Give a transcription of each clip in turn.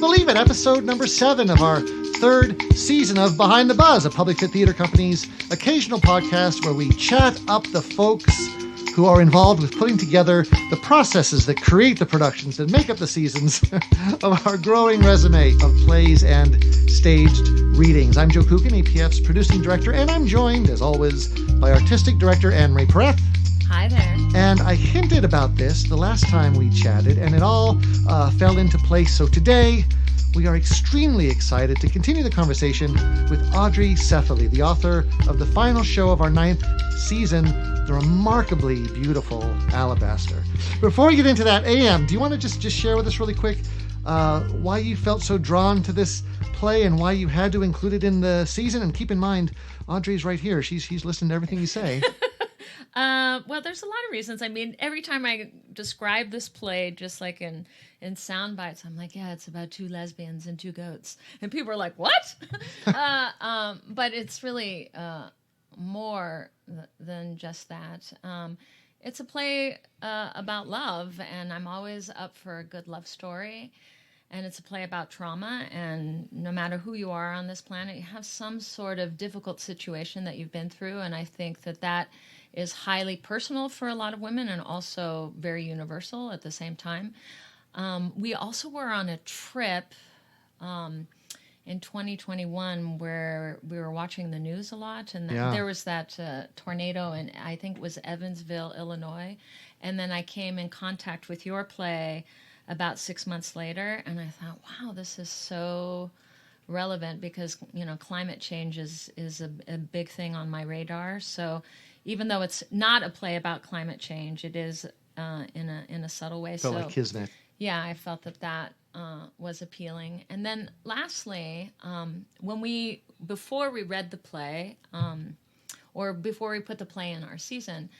believe it, episode number 7 of our 3rd season of Behind the Buzz, a Public Fit Theater Company's occasional podcast where we chat up the folks who are involved with putting together the processes that create the productions that make up the seasons of our growing resume of plays and staged readings. I'm Joe Kucan, APF's producing director, and I'm joined, as always, by artistic director Anne-Marie Pereth. Hi there. And I hinted about this the last time we chatted, and it all fell into place. So today, we are extremely excited to continue the conversation with Audrey Cefaly, the author of the final show of our 9th season, the remarkably beautiful Alabaster. Before we get into that, AM, do you want to just share with us really quick why you felt so drawn to this play and why you had to include it in the season? And keep in mind, Audrey's right here. She's listened to everything you say. Well, there's a lot of reasons. I mean, every time I describe this play, just like in sound bites, I'm like, yeah, it's about 2 lesbians and 2 goats. And people are like, what? But it's really more than just that. It's a play about love, and I'm always up for a good love story. And it's a play about trauma, and no matter who you are on this planet, you have some sort of difficult situation that you've been through, and I think that is highly personal for a lot of women and also very universal at the same time. We also were on a trip in 2021 where we were watching the news a lot, and there was that tornado in, I think it was Evansville, Illinois, and then I came in contact with your play about 6 months later, and I thought, wow, this is so relevant because, climate change is a big thing on my radar. So even though it's not a play about climate change, it is in a subtle way. Felt like Kismet. Yeah, I felt that was appealing. And then lastly, before we read the play, or before we put the play in our season,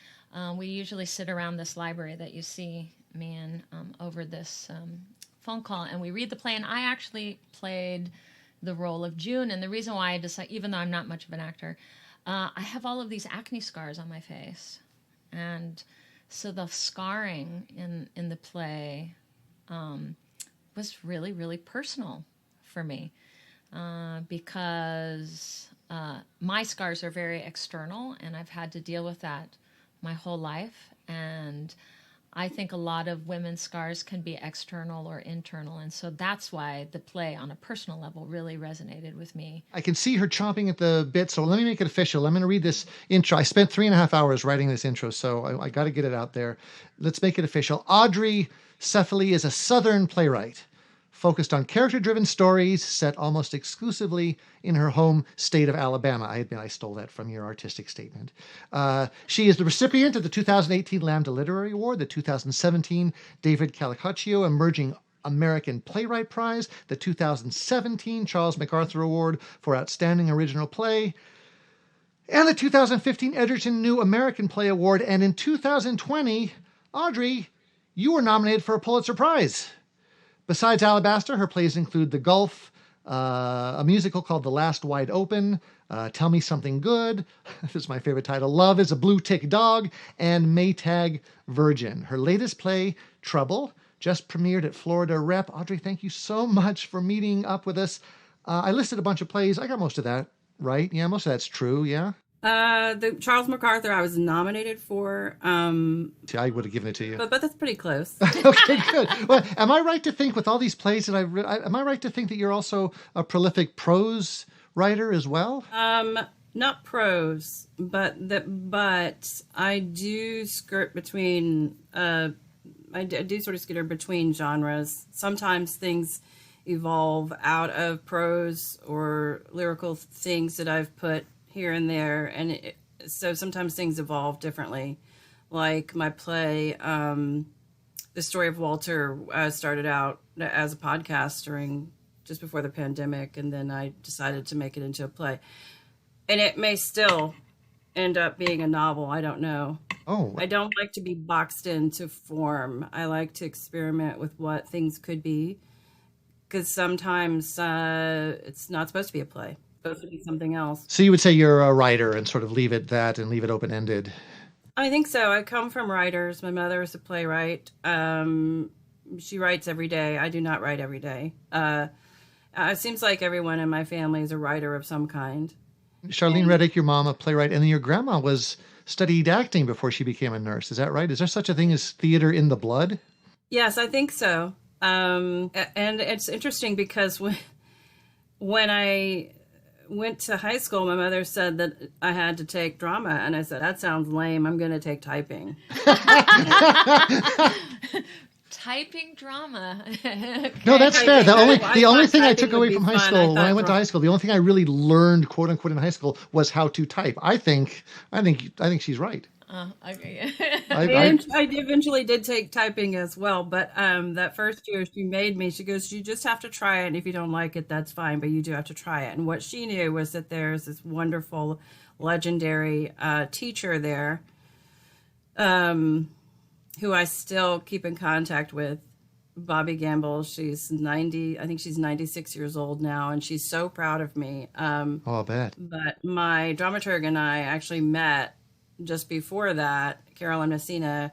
we usually sit around this library that you see me in over this phone call, and we read the play. And I actually played the role of June. And the reason why I decided, even though I'm not much of an actor, I have all of these acne scars on my face. And so the scarring in the play was really, really personal for me because my scars are very external, and I've had to deal with that my whole life. And I think a lot of women's scars can be external or internal, and so that's why the play on a personal level really resonated with me. I can see her chomping at the bit, so let me make it official. I'm going to read this intro. I spent 3.5 hours writing this intro, so I got to get it out there. Let's make it official. Audrey Cefaly is a Southern playwright focused on character-driven stories set almost exclusively in her home state of Alabama. I admit I stole that from your artistic statement. She is the recipient of the 2018 Lambda Literary Award, the 2017 David Callicocchio Emerging American Playwright Prize, the 2017 Charles MacArthur Award for Outstanding Original Play, and the 2015 Edgerton New American Play Award. And in 2020, Audrey, you were nominated for a Pulitzer Prize. Besides Alabaster, her plays include The Gulf, a musical called The Last Wide Open, Tell Me Something Good, this is my favorite title, Love is a Blue Tick Dog, and Maytag Virgin. Her latest play, Trouble, just premiered at Florida Rep. Audrey, thank you so much for meeting up with us. I listed a bunch of plays. I got most of that right. Yeah, most of that's true, yeah? The Charles MacArthur I was nominated for. See, I would have given it to you. But that's pretty close. Okay, good. Well, am I right to think with all these plays that am I right to think that you're also a prolific prose writer as well? Not prose, but I do skirt between, I do sort of skitter between genres. Sometimes things evolve out of prose or lyrical things that I've put here and there, and so sometimes things evolve differently. Like my play, The Story of Walter, started out as a podcast just before the pandemic, and then I decided to make it into a play. And it may still end up being a novel, I don't know. Oh. I don't like to be boxed into form. I like to experiment with what things could be, because sometimes it's not supposed to be a play. Supposed to be something else. So you would say you're a writer and sort of leave it open-ended? I think so. I come from writers. My mother is a playwright. she writes every day. I do not write every day. It seems like everyone in my family is a writer of some kind. Charlene Reddick, your mom, a playwright, and then your grandma was studied acting before she became a nurse. Is that right? Is there such a thing as theater in the blood? Yes, I think so. And it's interesting because when I went to high school, my mother said that I had to take drama, and I said, that sounds lame. I'm going to take typing. Typing drama. No, that's fair. The only thing I took away from high fun. school when I went to high school, the only thing I really learned, quote unquote, in high school was how to type. I think she's right. Okay. I eventually did take typing as well, but that first year she made me. She goes, "You just have to try it, and if you don't like it, that's fine, but you do have to try it." And what she knew was that there's this wonderful, legendary teacher there, who I still keep in contact with, Bobby Gamble. She's 90. I think she's 96 years old now, and she's so proud of me. I'll bet. But my dramaturg and I actually met just before that, Carolyn Messina,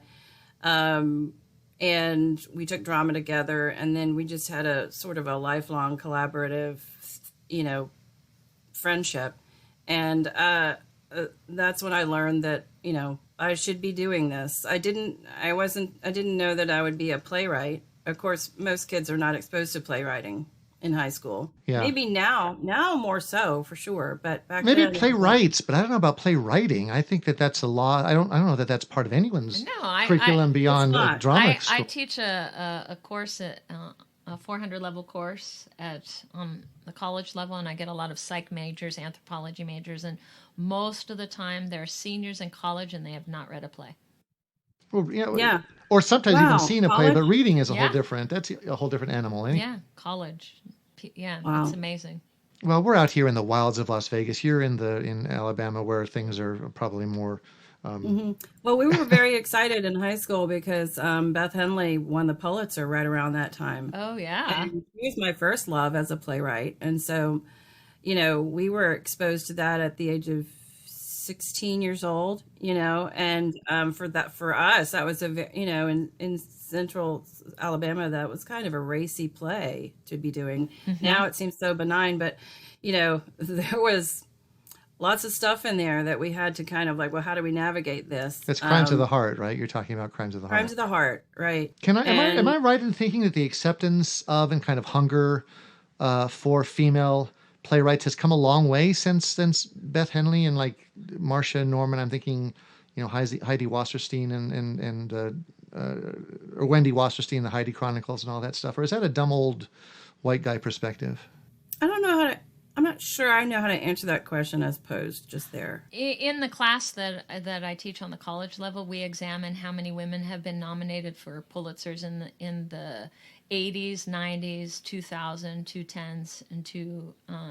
and we took drama together, and then we just had a sort of a lifelong collaborative, friendship. And that's when I learned that, I should be doing this. I didn't know that I would be a playwright. Of course, most kids are not exposed to playwriting in high school. Yeah. Maybe now more so for sure. But back maybe then, playwrights, but I don't know about playwriting. I think that's a law. I don't know that that's part of anyone's curriculum beyond drama school. I teach a course at a 400 level course at the college level, and I get a lot of psych majors, anthropology majors, and most of the time they're seniors in college and they have not read a play. Well, yeah. Or sometimes even seen a play, College? but reading is a whole different. That's a whole different animal. Eh? Yeah, college. Yeah, Wow. it's amazing. Well, we're out here in the wilds of Las Vegas. You're in Alabama, where things are probably more. Well, we were very excited in high school because Beth Henley won the Pulitzer right around that time. Oh yeah. And she was my first love as a playwright, and so, we were exposed to that at the age of 16 years old, and for us, that was in central Alabama, that was kind of a racy play to be doing. Mm-hmm. Now it seems so benign, but, there was lots of stuff in there that we had to kind of like, well, how do we navigate this? It's crimes of the heart, right? You're talking about crimes of the heart. Crimes of the heart, right. Am I right in thinking that the acceptance of and kind of hunger for female playwrights has come a long way since Beth Henley and like Marcia Norman? I'm thinking, Heidi Wasserstein and or Wendy Wasserstein, the Heidi Chronicles and all that stuff. Or is that a dumb old white guy perspective? I don't know I'm not sure I know how to answer that question as posed just there. In the class that I teach on the college level, we examine how many women have been nominated for Pulitzers in the 80s, 90s, 2000, 2010s,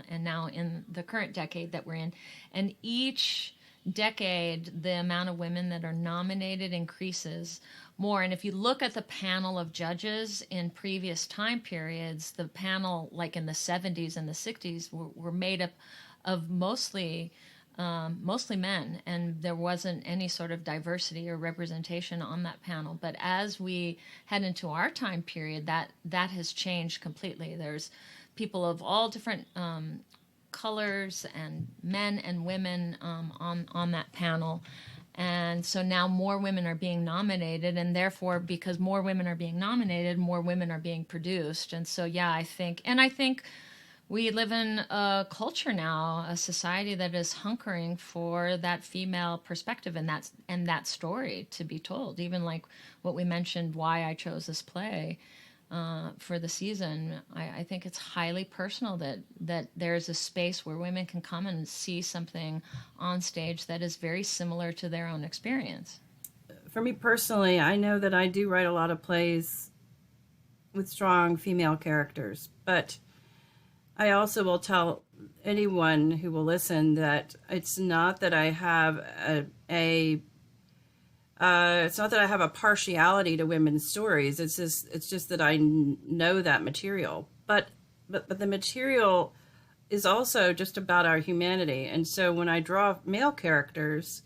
and now in the current decade that we're in. And each decade, the amount of women that are nominated increases more. And if you look at the panel of judges in previous time periods, the panel like in the 70s and the 60s were made up of mostly men, and there wasn't any sort of diversity or representation on that panel. But as we head into our time period, that has changed completely. There's people of all different colors and men and women on that panel. And so now more women are being nominated, and therefore, because more women are being nominated, more women are being produced. And so, yeah, I think we live in a culture now, a society that is hunkering for that female perspective and that story to be told. Even like what we mentioned, why I chose this play for the season, I think it's highly personal that there's a space where women can come and see something on stage that is very similar to their own experience. For me personally, I know that I do write a lot of plays with strong female characters, but I also will tell anyone who will listen that it's not that I have it's not that I have a partiality to women's stories. It's just that I know that material. But the material is also just about our humanity. And so when I draw male characters,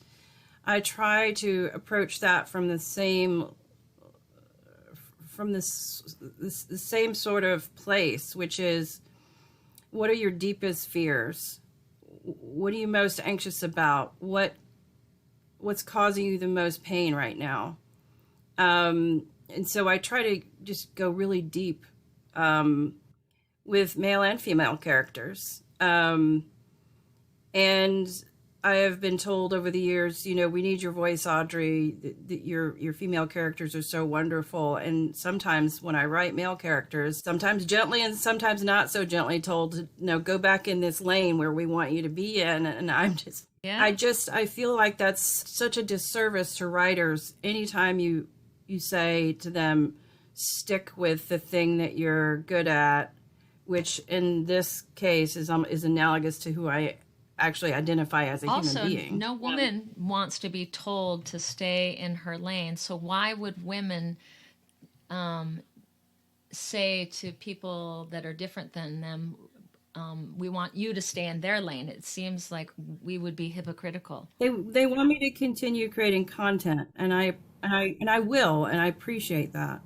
I try to approach that from the same from the same sort of place, which is, what are your deepest fears? What are you most anxious about? What's causing you the most pain right now? And so I try to just go really deep with male and female characters. And I have been told over the years, we need your voice, Audrey. That your female characters are so wonderful. And sometimes when I write male characters, sometimes gently and sometimes not so gently, told to go back in this lane where we want you to be in. And I'm just, Yeah. I feel like that's such a disservice to writers. Anytime you say to them, stick with the thing that you're good at, which in this case is analogous to who I actually identify as a Also, human being. no woman wants to be told to stay in her lane. So why would women say to people that are different than them, we want you to stay in their lane? It seems like we would be hypocritical. They want me to continue creating content, and I will, and I appreciate that.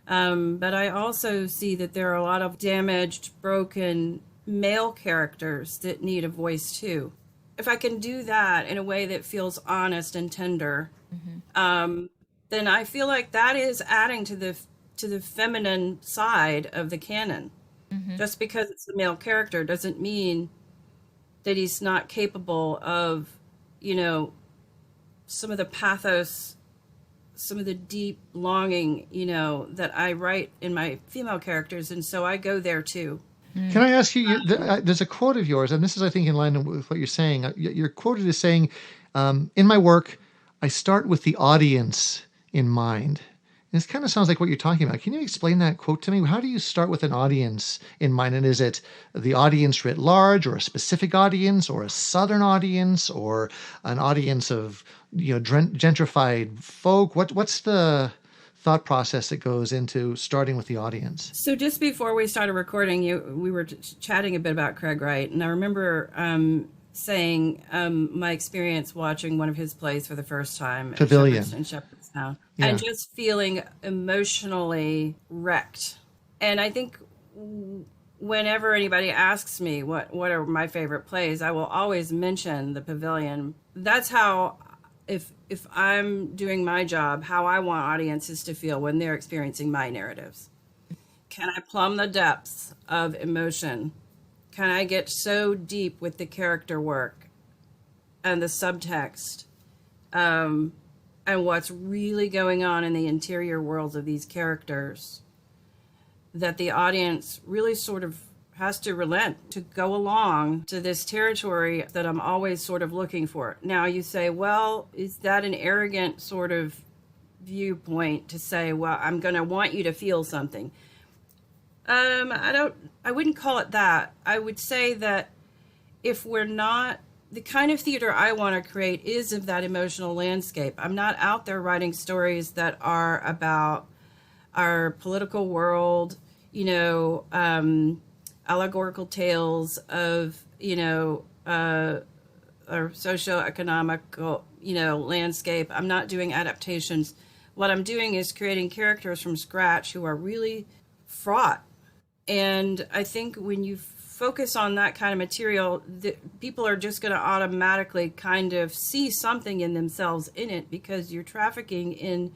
But I also see that there are a lot of damaged, broken male characters that need a voice too. If I can do that in a way that feels honest and tender, then I feel like that is adding to the feminine side of the canon. Just because it's a male character doesn't mean that he's not capable of, some of the pathos, some of the deep longing, that I write in my female characters. And so I go there too. Can I ask you, there's a quote of yours, and this is, I think, in line with what you're saying. You're quoted as saying, in my work, I start with the audience in mind. And this kind of sounds like what you're talking about. Can you explain that quote to me? How do you start with an audience in mind? And is it the audience writ large, or a specific audience, or a Southern audience, or an audience of gentrified folk? What's the thought process that goes into starting with the audience? So just before we started recording, we were chatting a bit about Craig Wright, and I remember saying my experience watching one of his plays for the first time, Pavilion in Shepherdstown, and just feeling emotionally wrecked. And I think whenever anybody asks me what are my favorite plays, I will always mention the Pavilion. That's how, if I'm doing my job, how I want audiences to feel when they're experiencing my narratives. Can I plumb the depths of emotion? Can I get so deep with the character work and the subtext and what's really going on in the interior worlds of these characters that the audience really sort of has to relent to go along to this territory that I'm always sort of looking for. Now you say, well, is that an arrogant sort of viewpoint to say, well, I'm going to want you to feel something? I wouldn't call it that. I would say that if we're not, the kind of theater I want to create is of that emotional landscape. I'm not out there writing stories that are about our political world, allegorical tales of, our socioeconomic, landscape. I'm not doing adaptations. What I'm doing is creating characters from scratch who are really fraught. And I think when you focus on that kind of material, people are just going to automatically kind of see something in themselves in it, because you're trafficking in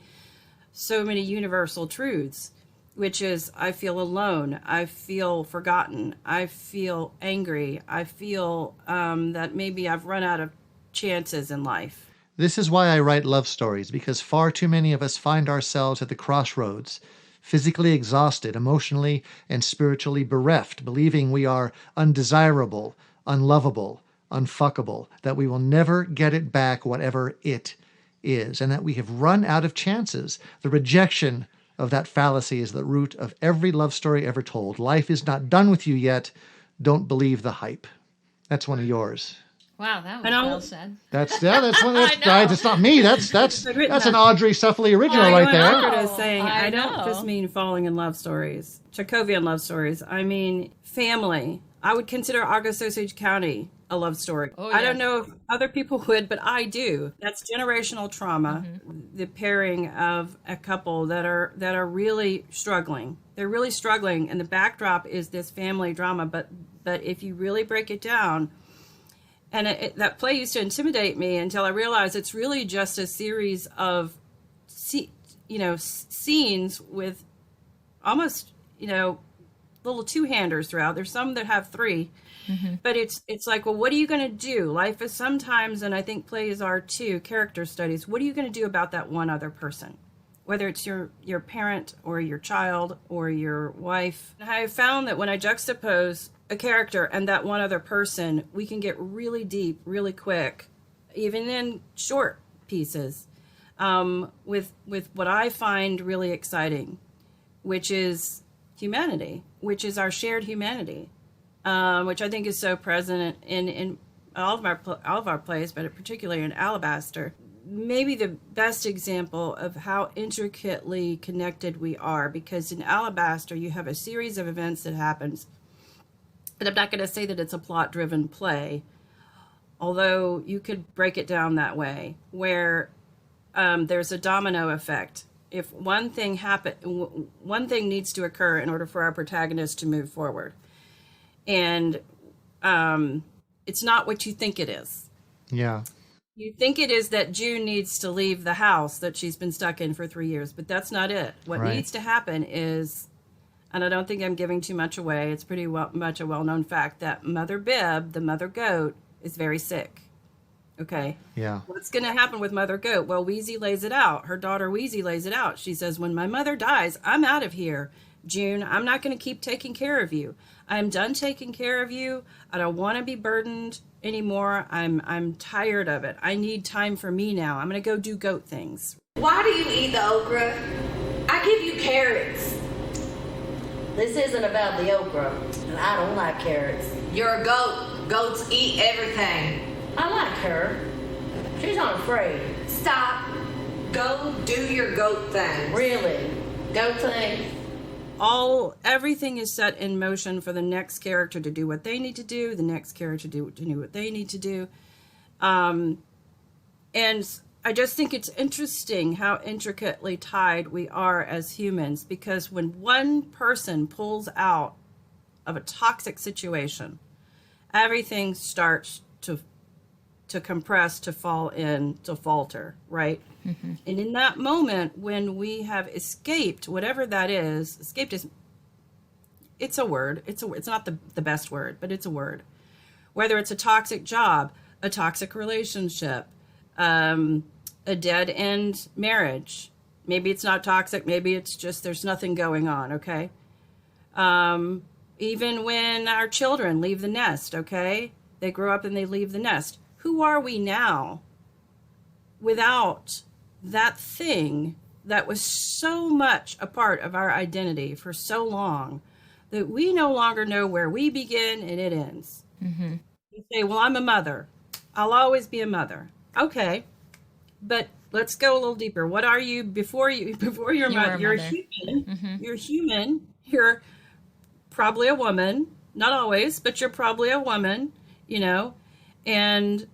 so many universal truths, which is, I feel alone, I feel forgotten, I feel angry, I feel that maybe I've run out of chances in life. This is why I write love stories, because far too many of us find ourselves at the crossroads, physically exhausted, emotionally and spiritually bereft, believing we are undesirable, unlovable, unfuckable, that we will never get it back, whatever it is, and that we have run out of chances. The rejection of that fallacy is the root of every love story ever told. Life is not done with you yet. Don't believe the hype. That's one of yours. Wow, that was well said. That's one of those guys. It's not me. That's an Audrey Cefaly original right there. I was saying, I don't just mean falling in love stories, Chekhovian love stories. I mean family. I would consider August Osage County a love story. Oh, I don't yeah. know if other people would, but I do. That's generational trauma. The pairing of a couple that are really struggling. They're really struggling, and the backdrop is this family drama. But if you really break it down, and that play used to intimidate me until I realized it's really just a series of, scenes with almost, little two-handers throughout. There's some that have three. But it's like, well, what are you going to do? Life is sometimes, and I think plays are too, character studies. What are you going to do about that one other person? Whether it's your parent or your child or your wife. And I have found that when I juxtapose a character and that one other person, we can get really deep, really quick, even in short pieces, with what I find really exciting, which is humanity, which is our shared humanity. Which I think is so present in all of our plays, but particularly in Alabaster. Maybe the best example of how intricately connected we are, because in Alabaster you have a series of events that happens, and I'm not going to say that it's a plot-driven play, although you could break it down that way, where there's a domino effect. If one thing needs to occur in order for our protagonist to move forward. And it's not what you think it is. Yeah. You think it is that June needs to leave the house that she's been stuck in for 3 years, but that's not it. What Right. needs to happen is, and I don't think I'm giving too much away, it's pretty much a well-known fact that Mother Bib, the mother goat, is very sick. Okay? Yeah. What's going to happen with Mother Goat? Well, Wheezy lays it out. Her daughter Wheezy lays it out. She says, when my mother dies, I'm out of here. June, I'm not going to keep taking care of you. I'm done taking care of you. I don't want to be burdened anymore. I'm tired of it. I need time for me now. I'm going to go do goat things. Why do you eat the okra? I give you carrots. This isn't about the okra, and I don't like carrots. You're a goat. Goats eat everything. I like her. She's not afraid. Stop. Go do your goat thing. Really? Go thing? Everything is set in motion for the next character to do what they need to do, the next character to do what they need to do. And I just think it's interesting how intricately tied we are as humans, because when one person pulls out of a toxic situation, everything starts to compress, to fall in, to falter, right? Mm-hmm. And in that moment, when we have escaped, whatever that is, escaped is, it's a word. It's not the best word, but it's a word. Whether it's a toxic job, a toxic relationship, a dead-end marriage. Maybe it's not toxic. Maybe it's just there's nothing going on, okay? Even when our children leave the nest, okay? They grow up and they leave the nest. Who are we now without that thing that was so much a part of our identity for so long that we no longer know where we begin and it ends? Mm-hmm. You say, well, I'm a mother. I'll always be a mother. Okay. But let's go a little deeper. What are you before you're a mother? You're a human. Mm-hmm. You're human. You're probably a woman. Not always, but you're probably a woman, and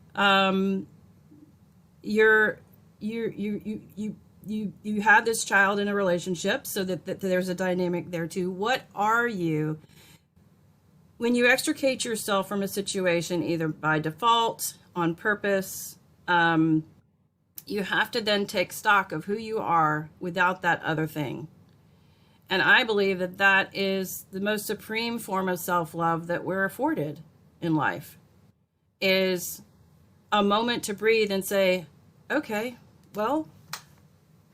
you have this child in a relationship, so that there's a dynamic there too. What are you when you extricate yourself from a situation, either by default, on purpose? You have to then take stock of who you are without that other thing. And I believe that is the most supreme form of self-love that we're afforded in life, is a moment to breathe and say, okay, well,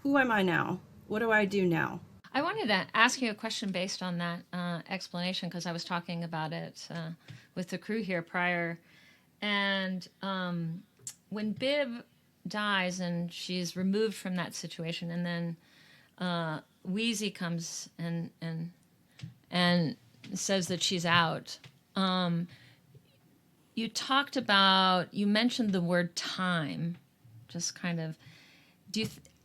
who am I now? What do I do now? I wanted to ask you a question based on that explanation, because I was talking about it with the crew here prior. And when Bib dies and she's removed from that situation, and then Wheezy comes and says that she's out. You mentioned the word time, just kind of.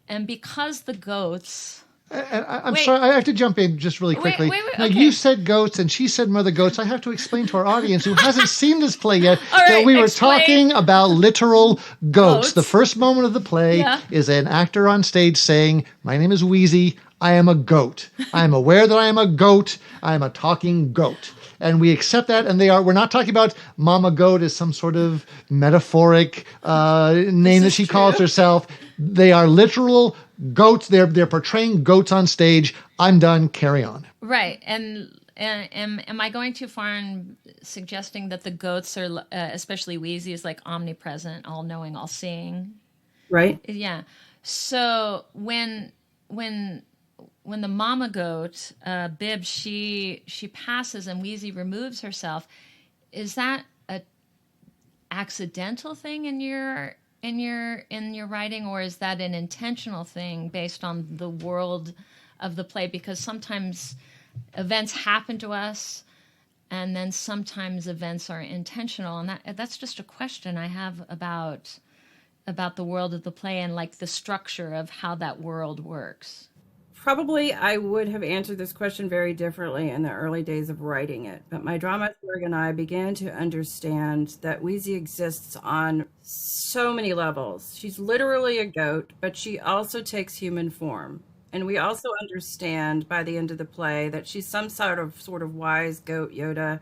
And because the goats I'm Wait. sorry, I have to jump in just really quickly. Wait, Now, okay. you said goats and she said mother goats. I have to explain to our audience who hasn't seen this play yet All that right, we were explain. talking about literal goats. Goats. The first moment of the play Yeah. is an actor on stage saying, "My name is Wheezy. I am a goat. I am aware that I am a goat. I am a talking goat." And we accept that, and we're not talking about Mama Goat as some sort of metaphoric name that she calls herself. They are literal goats. They're portraying goats on stage. I'm done. Carry on. Right. And am I going too far in suggesting that the goats are, especially Wheezy, is like omnipresent, all knowing, all seeing? Right? Yeah. So when the mama goat, Bib, she passes and Wheezy removes herself, is that a accidental thing in your writing, or is that an intentional thing based on the world of the play? Because sometimes events happen to us, and then sometimes events are intentional, and that's just a question I have about the world of the play and like the structure of how that world works. Probably I would have answered this question very differently in the early days of writing it, but my dramaturg and I began to understand that Wheezy exists on so many levels. She's literally a goat, but she also takes human form. And we also understand by the end of the play that she's some sort of wise goat Yoda.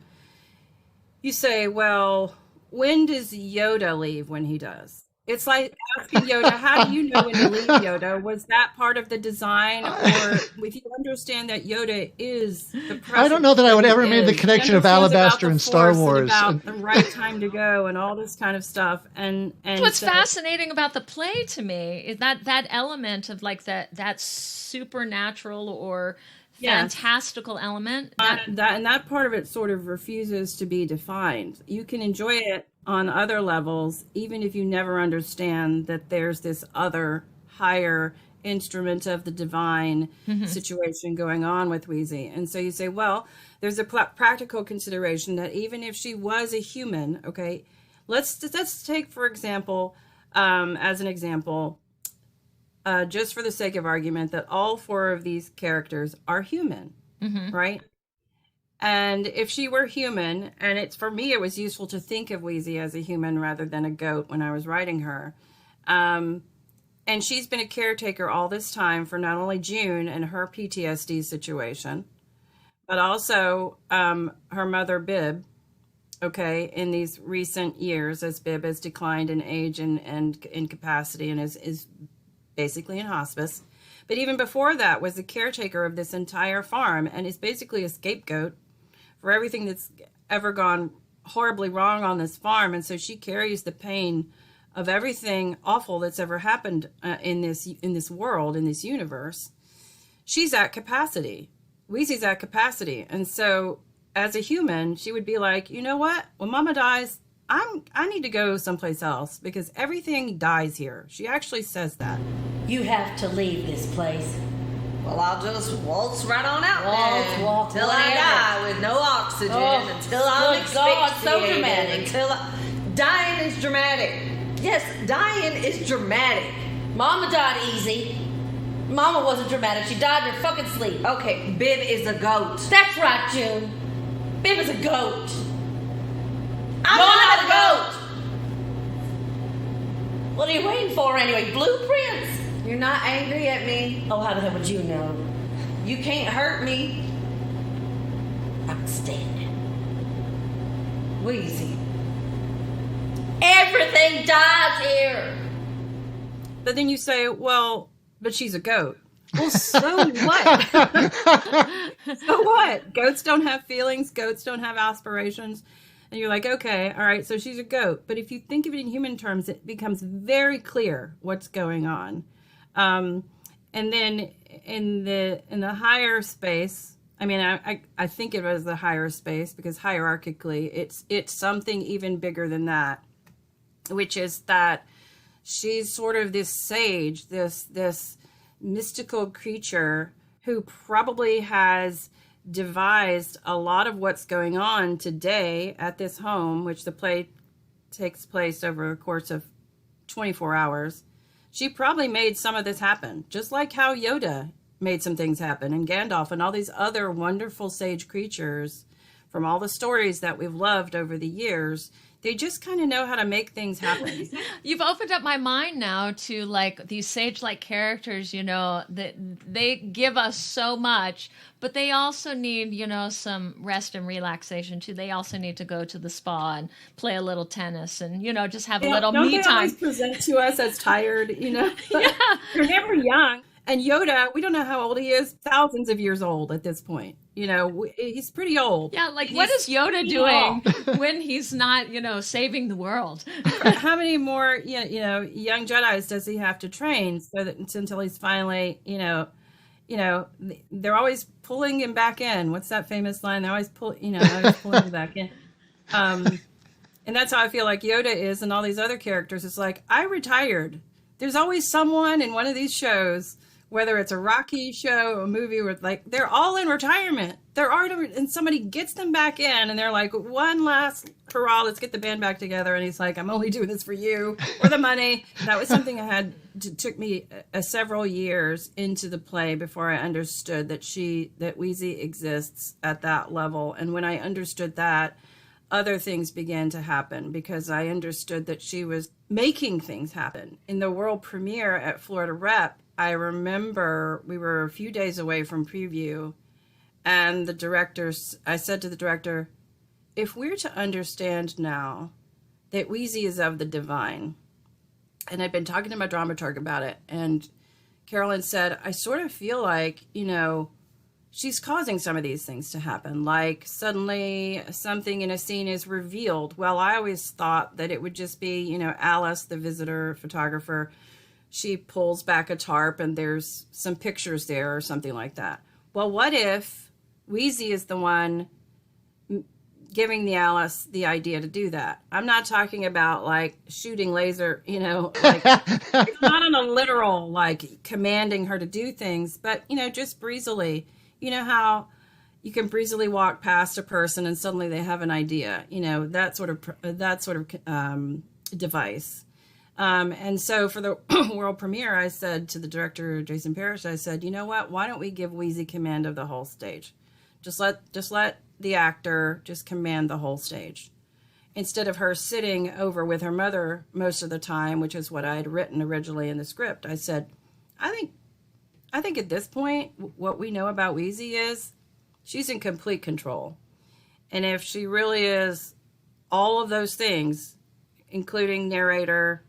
You say, well, when does Yoda leave when he does? It's like asking Yoda, how do you know when to leave, Yoda? Was that part of the design? Or if you understand that Yoda is the present, I don't know that I would ever made the connection of Alabaster and Star Wars. About the right time to go and all this kind of stuff. And what's fascinating about the play to me is that element of like that supernatural or fantastical element. That part of it sort of refuses to be defined. You can enjoy it on other levels, even if you never understand that there's this other higher instrument of the divine situation going on with Wheezy. And so you say, well, there's a practical consideration that even if she was a human, okay, let's take, for example, as an example, just for the sake of argument, that all four of these characters are human, right? And if she were human, and for me, it was useful to think of Wheezy as a human rather than a goat when I was writing her. And she's been a caretaker all this time for not only June and her PTSD situation, but also her mother, Bib, okay, in these recent years as Bib has declined in age and incapacity and is basically in hospice. But even before that was the caretaker of this entire farm and is basically a scapegoat for everything that's ever gone horribly wrong on this farm. And so she carries the pain of everything awful that's ever happened in this world, in this universe. She's at capacity. Wheezy's at capacity. And so as a human, she would be like, you know what? When Mama dies, I need to go someplace else because everything dies here. She actually says that. You have to leave this place. Well, I'll just waltz right on out Walk, there till I whatever. die with no oxygen, Oh, until I'm good God, so asphyxiated, dramatic. dying is dramatic. Yes, dying is dramatic. Mama died easy. Mama wasn't dramatic. She died in her fucking sleep. Okay, Bib is a goat. That's right, June. Bib is a goat. I'm You're not a not goat. What are you waiting for anyway? Blueprints? You're not angry at me. Oh, how the hell would you know? You can't hurt me. I can stand it. Wheezy. Everything dies here. But then you say, well, but she's a goat. Well, so what? So what? Goats don't have feelings. Goats don't have aspirations. And you're like, okay, all right, so she's a goat. But if you think of it in human terms, it becomes very clear what's going on. And then in the higher space, I mean, I think of it as the higher space because hierarchically, it's something even bigger than that, which is that she's sort of this sage, this mystical creature who probably has devised a lot of what's going on today at this home, which the play takes place over a course of 24 hours. She probably made some of this happen, just like how Yoda made some things happen, and Gandalf and all these other wonderful sage creatures from all the stories that we've loved over the years. They just kind of know how to make things happen. You've opened up my mind now to like these sage-like characters, that they give us so much, but they also need, some rest and relaxation too. They also need to go to the spa and play a little tennis and, just have a little don't me they time. Always present to us as tired, Yeah. They're never young. And Yoda, we don't know how old he is, thousands of years old at this point. He's pretty old. Yeah, like what is Yoda doing when he's not, saving the world? How many more, young Jedis does he have to train so that until he's finally, they're always pulling him back in. What's that famous line? They're always pulling him back in. And that's how I feel like Yoda is, and all these other characters. It's like, I retired. There's always someone in one of these shows, whether it's a Rocky show or a movie where they're all in retirement. And somebody gets them back in and they're like, one last hurrah, let's get the band back together. And he's like, I'm only doing this for you or the money. That was something took me several years into the play before I understood that Wheezy exists at that level. And when I understood that, other things began to happen because I understood that she was making things happen. In the world premiere at Florida Rep, I remember we were a few days away from preview, and I said to the director, if we're to understand now that Wheezy is of the divine, and I'd been talking to my dramaturg about it, and Carolyn said, I sort of feel like, she's causing some of these things to happen. Like suddenly something in a scene is revealed. Well, I always thought that it would just be, Alice, the visitor photographer, she pulls back a tarp and there's some pictures there or something like that. Well, what if Wheezy is the one giving the Alice the idea to do that? I'm not talking about like shooting laser, it's not on a literal, like commanding her to do things, but, just breezily. You know how you can breezily walk past a person and suddenly they have an idea, that sort of device. And so for the world premiere, I said to the director, Jason Parrish, I said, you know what? Why don't we give Wheezy command of the whole stage? Just let the actor just command the whole stage. Instead of her sitting over with her mother most of the time, which is what I had written originally in the script, I said, I think at this point, what we know about Wheezy is she's in complete control. And if she really is all of those things, including narrator,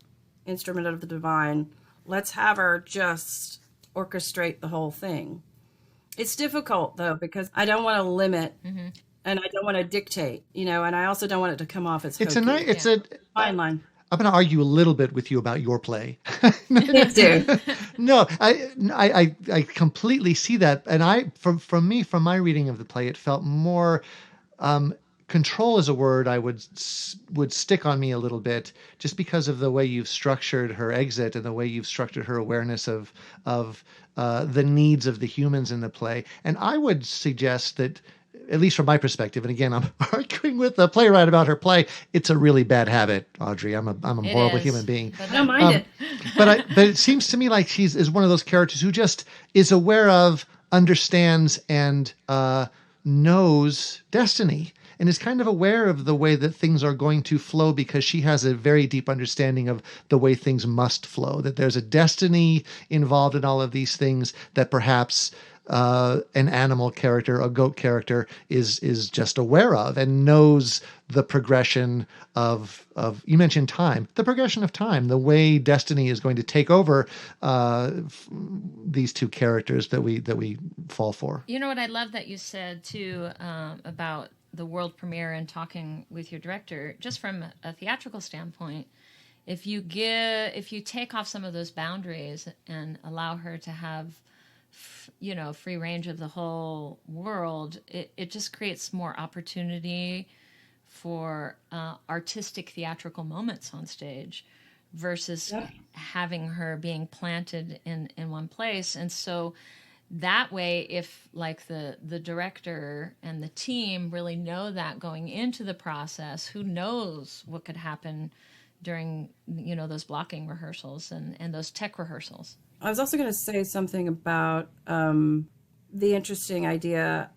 instrument of the divine, let's have her just orchestrate the whole thing. It's difficult, though, because I don't want to limit and I don't want to dictate, and I also don't want it to come off as hokey. It's a fine line. I'm going to argue a little bit with you about your play. Please do. No, I completely see that. And from my reading of the play, it felt more, control is a word I would stick on me a little bit, just because of the way you've structured her exit and the way you've structured her awareness of the needs of the humans in the play. And I would suggest that, at least from my perspective, and again, I'm arguing with the playwright about her play, it's a really bad habit, Audrey. I'm a horrible human being. I don't mind it. But it seems to me like she is one of those characters who just is aware of, understands, and knows destiny, and is kind of aware of the way that things are going to flow, because she has a very deep understanding of the way things must flow, that there's a destiny involved in all of these things that perhaps an animal character, a goat character, is just aware of and knows the progression of you mentioned time, the progression of time, the way destiny is going to take over these two characters that we fall for. You know what I love that you said too about the world premiere and talking with your director, just from a theatrical standpoint. If you take off some of those boundaries and allow her to have free range of the whole world, it just creates more opportunity for artistic theatrical moments on stage versus having her being planted in one place. And so that way, if like the director and the team really know that going into the process, who knows what could happen during those blocking rehearsals and those tech rehearsals. I was also going to say something about the interesting idea,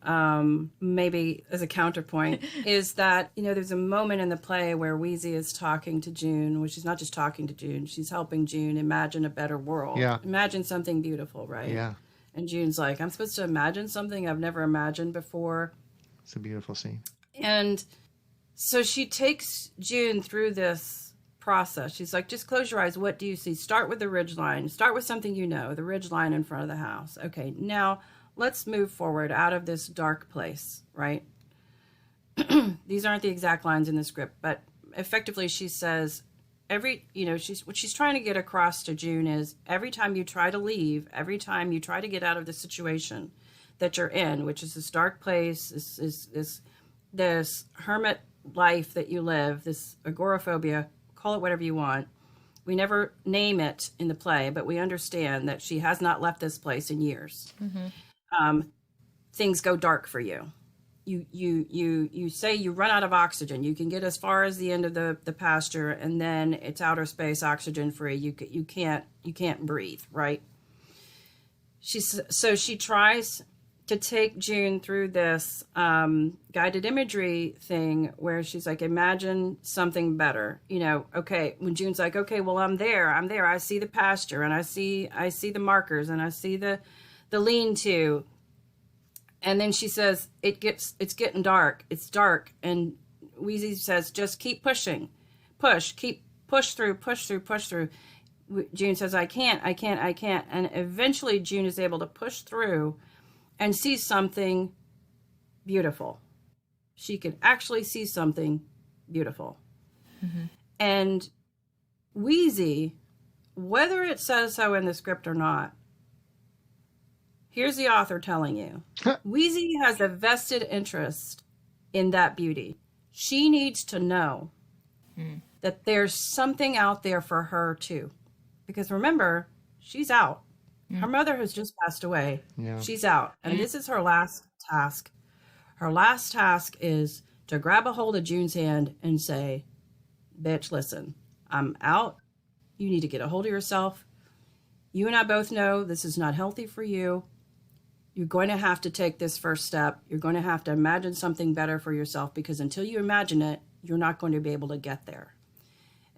maybe as a counterpoint, is that, there's a moment in the play where Wheezy is talking to June, which she's not just talking to June, she's helping June imagine a better world. Yeah. Imagine something beautiful, right? Yeah. And June's like, I'm supposed to imagine something I've never imagined before. It's a beautiful scene. And so she takes June through this process. She's like, just close your eyes. What do you see? Start with the ridge line. Start with something the ridge line in front of the house. Okay, now let's move forward out of this dark place, right? These aren't the exact lines in the script, but effectively she says, what she's trying to get across to June is every time you try to leave, every time you try to get out of the situation that you're in, which is this dark place, this hermit life that you live, this agoraphobia, call it whatever you want. We never name it in the play, but we understand that she has not left this place in years. Mm-hmm. Things go dark for you. You say you run out of oxygen. You can get as far as the end of the pasture, and then it's outer space, oxygen free. You can't breathe, right? So she tries to take June through this guided imagery thing where she's like, imagine something better. Okay, when June's like, okay, well, I'm there. I see the pasture, and I see the markers, and I see the lean-to. And then she says, it's getting dark. It's dark. And Wheezy says, just keep pushing. Push through. June says, I can't. And eventually June is able to push through and see something beautiful. She can actually see something beautiful. Mm-hmm. And Wheezy, whether it says so in the script or not, here's the author telling you. Wheezy has a vested interest in that beauty. She needs to know that there's something out there for her too. Because remember, she's out. Her mother has just passed away. Yeah. She's out. And this is her last task. Her last task is to grab a hold of June's hand and say, bitch, listen, I'm out. You need to get a hold of yourself. You and I both know this is not healthy for you. You're going to have to take this first step. You're going to have to imagine something better for yourself, because until you imagine it, you're not going to be able to get there.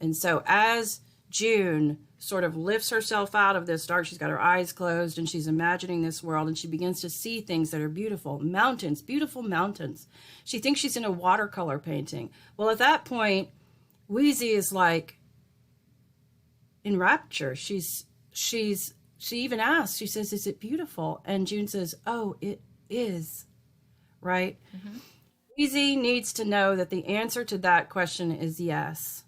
And so as June sort of lifts herself out of this dark, she's got her eyes closed and she's imagining this world, and she begins to see things that are beautiful. Mountains, beautiful mountains. She thinks she's in a watercolor painting. Well, at that point, Wheezy is like in rapture. She even asks, she says, is it beautiful? And June says, oh, it is, right? Mm-hmm. Wheezy needs to know that the answer to that question is yes,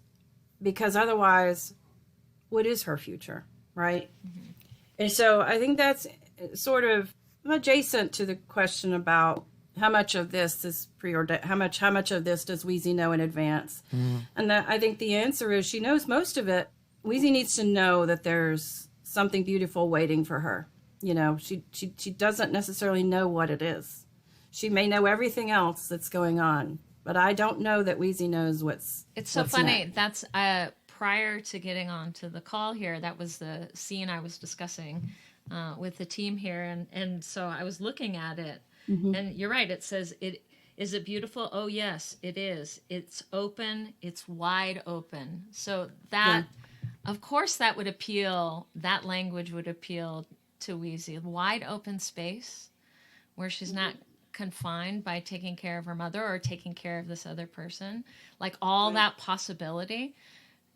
because otherwise, what is her future, right? Mm-hmm. And so I think that's sort of adjacent to the question about how much of this is preordained, how much of this does Wheezy know in advance? Mm-hmm. And I think the answer is she knows most of it. Wheezy needs to know that there's something beautiful waiting for her. She doesn't necessarily know what it is. She may know everything else that's going on, but I don't know that Wheezy knows what's. It's so funny. Next. That's prior to getting on to the call here. That was the scene I was discussing with the team here, and so I was looking at it, and you're right. It says it. Is it beautiful? Oh yes, it is. It's open. It's wide open. So that. Yeah. Of course, that would appeal. That language would appeal to Wheezy. Wide open space, where she's not confined by taking care of her mother or taking care of this other person. Like all that possibility.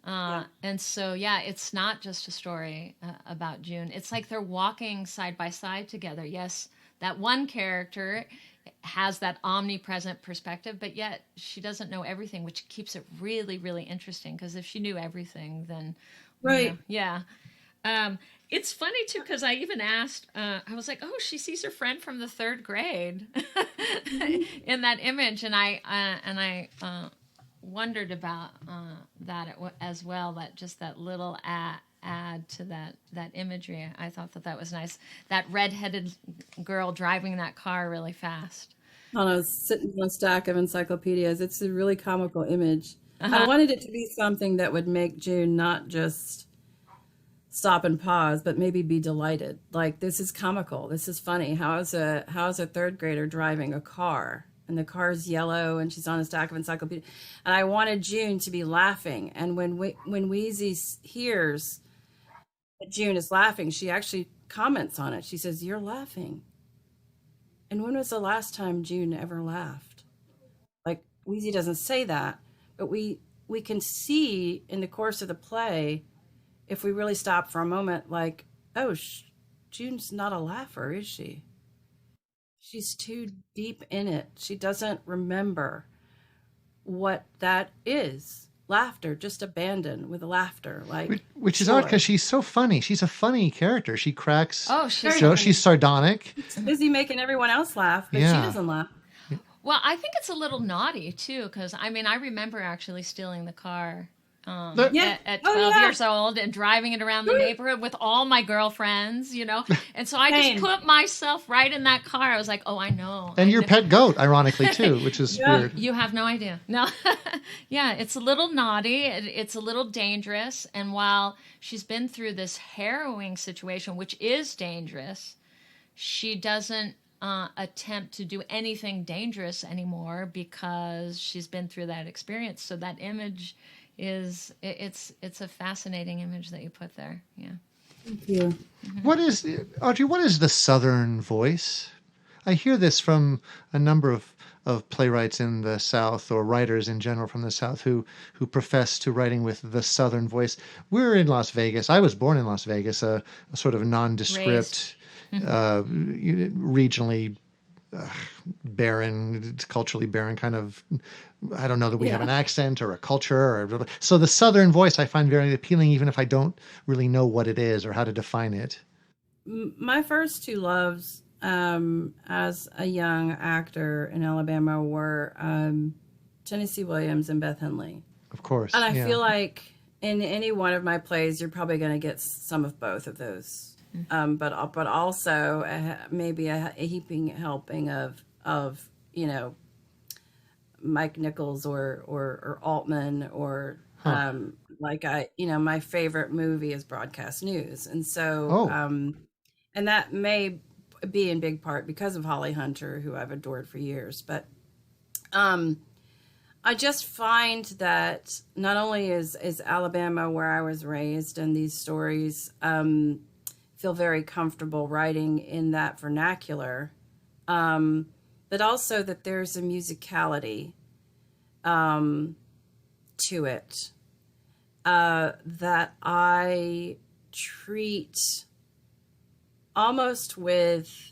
And so, it's not just a story about June. It's like they're walking side by side together. Yes, that one character has that omnipresent perspective, but yet she doesn't know everything, which keeps it really, really interesting. Because if she knew everything, then right, it's funny too, because I even asked. I was like, "Oh, she sees her friend from the third grade in that image," and I wondered about that as well. That just that little add to that imagery. I thought that was nice. That redheaded girl driving that car really fast. Sitting on a stack of encyclopedias. It's a really comical image. I wanted it to be something that would make June not just stop and pause, but maybe be delighted. Like, this is comical. This is funny. How is a third grader driving a car? And the car's yellow, and she's on a stack of encyclopedia. And I wanted June to be laughing. And when Wheezy hears that June is laughing, she actually comments on it. She says, "You're laughing." And when was the last time June ever laughed? Like, Wheezy doesn't say that, but we can see in the course of the play, if we really stop for a moment, like, oh, June's not a laugher, is she? She's too deep in it. She doesn't remember what that is. Laughter, just abandoned with laughter. Like, which is odd because she's so funny. She's a funny character. She cracks. Oh, She's sardonic. She's busy making everyone else laugh, but she doesn't laugh. Well, I think it's a little naughty too, because I mean, I remember actually stealing the car at 12 years old and driving it around the neighborhood with all my girlfriends, you know. And so I just put myself right in that car. I was like, oh, I know. And your pet goat, ironically, too, which is weird. You have no idea. No. Yeah, it's a little naughty. It's a little dangerous. And while she's been through this harrowing situation, which is dangerous, she doesn't attempt to do anything dangerous anymore because she's been through that experience. So that image it's a fascinating image that you put there. Yeah. Thank you. What is, Audrey, what is the Southern voice? I hear this from a number of playwrights in the South, or writers in general from the South, who profess to writing with the Southern voice. We're in Las Vegas. I was born in Las Vegas, a sort of nondescript, regionally barren, culturally barren kind of. I don't know that we have an accent or a culture, so the Southern voice I find very appealing, even if I don't really know what it is or how to define it. My first two loves as a young actor in Alabama were Tennessee Williams and Beth Henley. Of course. And I feel like in any one of my plays, you're probably going to get some of both of those. But also maybe a heaping helping of you know, Mike Nichols or Altman or my favorite movie is Broadcast News, and so and that may be in big part because of Holly Hunter, who I've adored for years. But I just find that not only is Alabama where I was raised, and these stories feel very comfortable writing in that vernacular, but also that there's a musicality to it that I treat almost with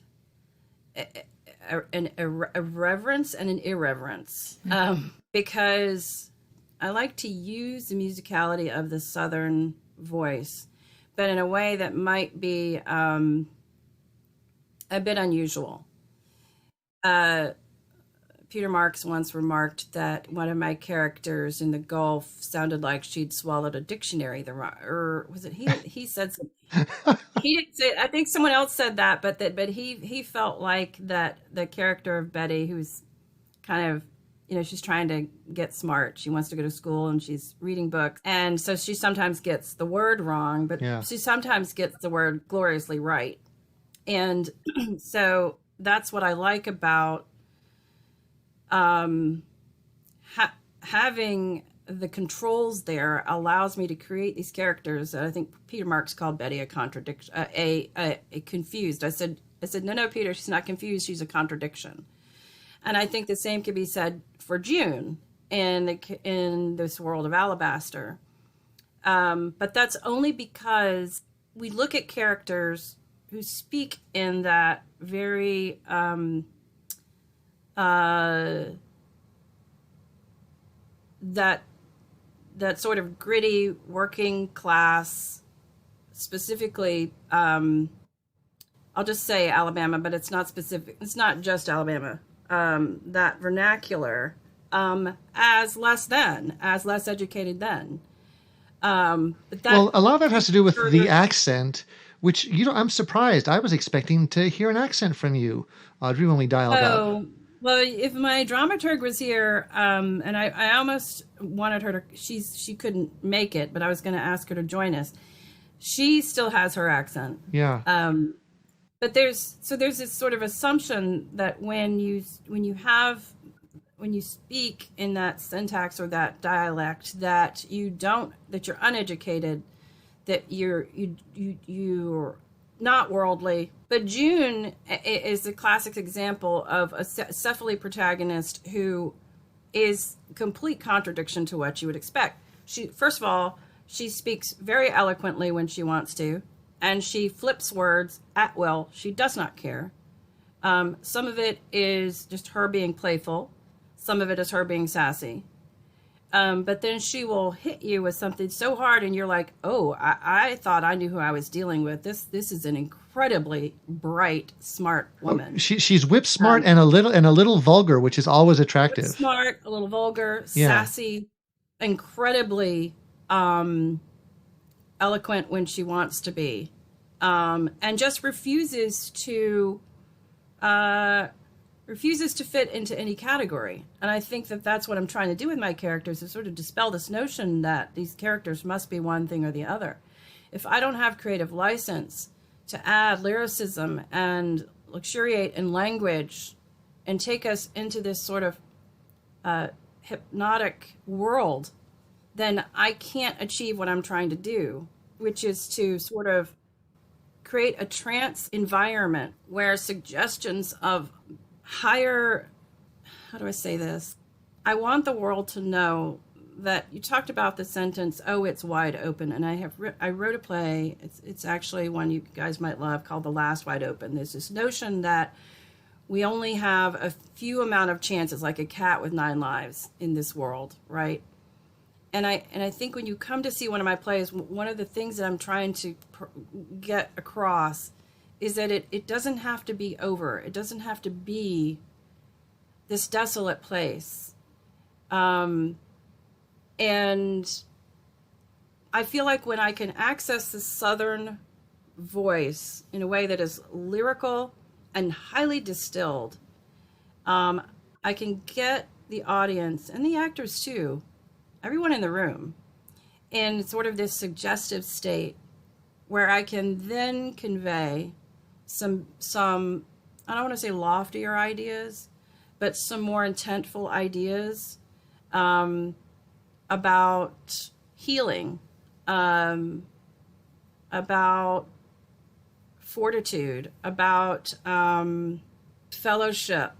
a reverence and an irreverence, because I like to use the musicality of the Southern voice, but in a way that might be a bit unusual. Peter Marks once remarked that one of my characters in the Gulf sounded like she'd swallowed a dictionary. Or was it he? He said something. He didn't say. I think someone else said that, but he felt like that the character of Betty, who's kind of, you know, she's trying to get smart. She wants to go to school and she's reading books, and so she sometimes gets the word wrong, but she sometimes gets the word gloriously right. And so that's what I like about having the controls there allows me to create these characters that I think Peter Marks called Betty a contradiction, a confused. I said, no, Peter, she's not confused. She's a contradiction. And I think the same could be said for June in this world of Alabaster. But that's only because we look at characters who speak in that very that sort of gritty working class, specifically, I'll just say Alabama, but it's not specific. It's not just Alabama. That vernacular, as less educated than. But that, a lot of that has to do with the accent, which, you know, I'm surprised. I was expecting to hear an accent from you, Audrey, when we dialed up. Well, if my dramaturg was here, and I almost wanted her to, she couldn't make it, but I was going to ask her to join us. She still has her accent. Yeah. But there's this sort of assumption that when you speak in that syntax or that dialect, that you're uneducated, that you're not worldly. But June is a classic example of a Cefaly protagonist who is complete contradiction to what you would expect. First of all, she speaks very eloquently when she wants to, and she flips words at will. She does not care. Some of it is just her being playful. Some of it is her being sassy. But then she will hit you with something so hard, and you're like, oh, I thought I knew who I was dealing with. This is an incredibly bright, smart woman. She's whip smart and a little vulgar, which is always attractive. Smart, a little vulgar, sassy, incredibly eloquent when she wants to be, and just refuses to fit into any category. And I think that that's what I'm trying to do with my characters, is sort of dispel this notion that these characters must be one thing or the other. If I don't have creative license to add lyricism and luxuriate in language and take us into this sort of hypnotic world, then I can't achieve what I'm trying to do, which is to sort of create a trance environment where suggestions of higher, how do I say this? I want the world to know that you talked about the sentence, oh, it's wide open. And I wrote a play. It's actually one you guys might love, called The Last Wide Open. There's this notion that we only have a few amount of chances, like a cat with 9 lives in this world, right? And I think when you come to see one of my plays, one of the things that I'm trying to get across is that it doesn't have to be over. It doesn't have to be this desolate place. And I feel like when I can access the Southern voice in a way that is lyrical and highly distilled, I can get the audience and the actors too, everyone in the room, in sort of this suggestive state where I can then convey some I don't want to say loftier ideas, but some more intentful ideas about healing, about fortitude, about fellowship,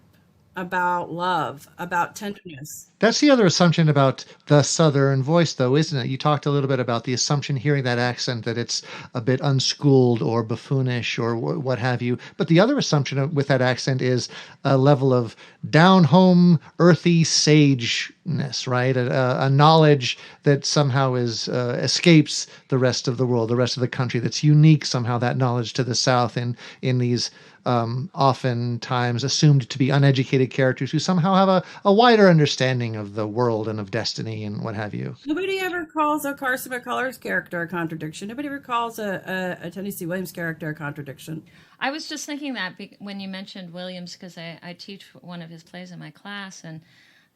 about love, about tenderness. That's the other assumption about the Southern voice, though, isn't it? You talked a little bit about the assumption, hearing that accent, that it's a bit unschooled or buffoonish or what have you. But the other assumption with that accent is a level of down-home, earthy sageness, right? A knowledge that somehow escapes the rest of the world, the rest of the country, that's unique somehow, that knowledge to the South in these oftentimes assumed to be uneducated characters who somehow have a wider understanding of the world and of destiny and what have you. Nobody ever calls a Carson McCullers character a contradiction. Nobody ever calls a Tennessee Williams character a contradiction. I was just thinking that when you mentioned Williams, because I teach one of his plays in my class, and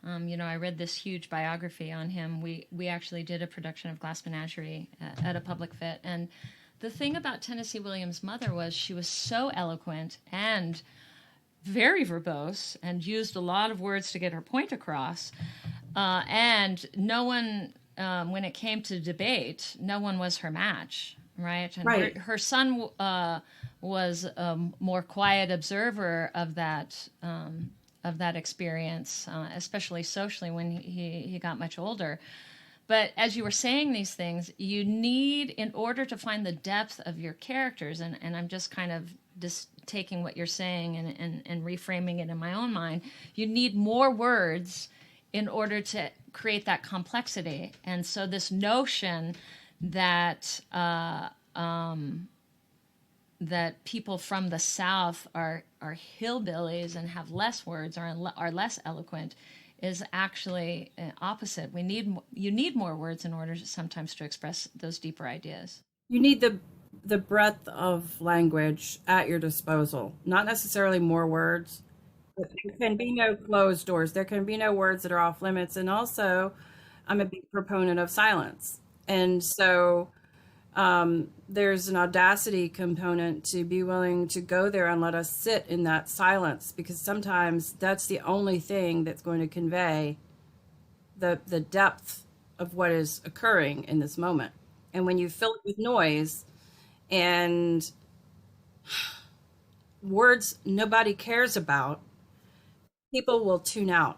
I read this huge biography on him. We actually did a production of Glass Menagerie at a public fit, and the thing about Tennessee Williams' mother was she was so eloquent and very verbose and used a lot of words to get her point across. And no one, when it came to debate, no one was her match, right? And right. Her son was a more quiet observer of that experience, especially socially when he got much older. But as you were saying these things, you need, in order to find the depth of your characters, and I'm just kind of just taking what you're saying and reframing it in my own mind, you need more words in order to create that complexity. And so this notion that that people from the South are hillbillies and have less words, are less eloquent, is actually opposite. You need more words in order sometimes to express those deeper ideas. You need the breadth of language at your disposal, not necessarily more words. But there can be no closed doors. There can be no words that are off limits. And also, I'm a big proponent of silence. And so there's an audacity component to be willing to go there and let us sit in that silence, because sometimes that's the only thing that's going to convey the depth of what is occurring in this moment. And when you fill it with noise and words nobody cares about, people will tune out.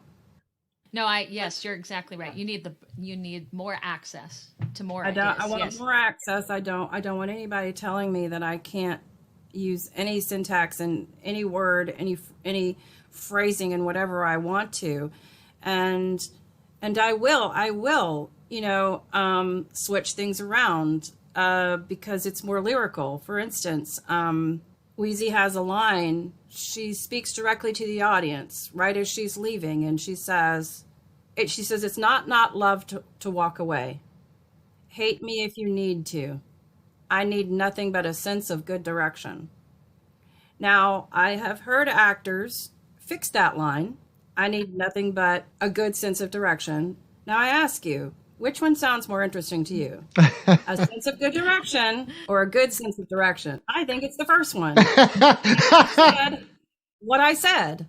No, yes, you're exactly right. You need more access to more I ideas. want more access. I don't want anybody telling me that I can't use any syntax and any word, any phrasing and whatever I want to. And I will, switch things around because it's more lyrical. For instance, Wheezy has a line. She speaks directly to the audience right as she's leaving, and she says, it's not love to walk away. Hate me if you need to. I need nothing but a sense of good direction. Now, I have heard actors fix that line. I need nothing but a good sense of direction. Now I ask you, which one sounds more interesting to you? A sense of good direction or a good sense of direction? I think it's the first one. I said what I said.